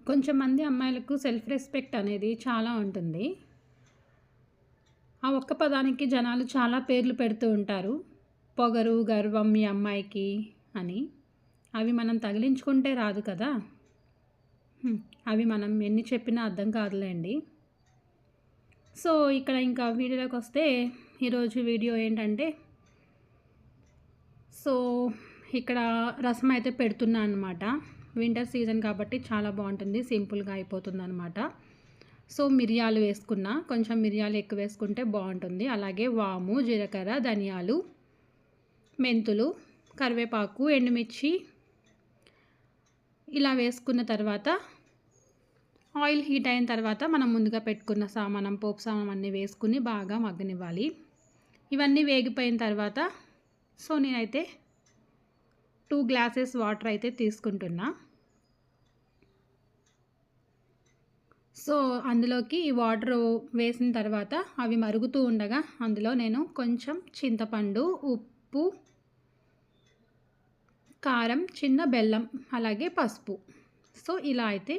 కొంచెం మంది అమ్మాయిలకు సెల్ఫ్ రెస్పెక్ట్ అనేది చాలా ఉంటుంది. ఆ ఒక్క పదానికి జనాలు చాలా పేర్లు పెడుతూ ఉంటారు. పొగరు, గర్వం మీ అమ్మాయికి అని. అవి మనం తగిలించుకుంటే రాదు కదా! హ్మ్. అవి మనం ఎన్ని చెప్పినా అర్థం కాదులేండి. సో, ఇక్కడ ఇంకా వీడియోలోకొస్తే ఈరోజు వీడియో ఏంటంటే, సో, ఇక్కడ రసం అయితే పెడుతున్నా అనమాట. వింటర్ సీజన్ కాబట్టి చాలా బావుంటుంది. సింపుల్‌గా అయిపోతుందనమాట. సో, మిరియాలు వేసుకున్నా. కొంచెం మిరియాలు ఎక్కువ వేసుకుంటే బావుంటుంది. అలాగే వాము, జీలకర్ర, ధనియాలు, మెంతులు, కరివేపాకు, ఎండుమిర్చి ఇలా వేసుకున్న తర్వాత ఆయిల్ హీట్ అయిన తర్వాత మనం ముందుగా పెట్టుకున్న సామానం, పోపు సామానం అన్నీ వేసుకుని బాగా మగ్గనివ్వాలి. ఇవన్నీ వేగిపోయిన తర్వాత సో, నేనైతే 2 గ్లాసెస్ వాటర్ అయితే తీసుకుంటున్నా. సో, అందులోకి ఈ వాటరు వేసిన తర్వాత అవి మరుగుతూ ఉండగా అందులో నేను కొంచెం చింతపండు, ఉప్పు, కారం, చిన్న బెల్లం, అలాగే పసుపు. సో, ఇలా అయితే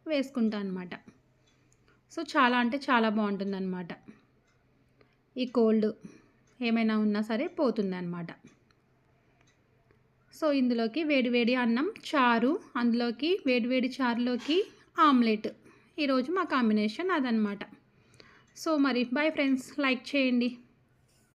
వేసుకుంటా అనమాట. సో, చాలా అంటే చాలా బావుంటుందనమాట. ఈ కోల్డ్ ఏమైనా ఉన్నా సరే పోతుందనమాట. సో, ఇందులోకి వేడి వేడి అన్నం, చారు, అందులోకి వేడి వేడి చారులోకి ఆమ్లెట్. ఈరోజు మా కాంబినేషన్ అదనమాట. సో, మరి బై ఫ్రెండ్స్. లైక్ చేయండి.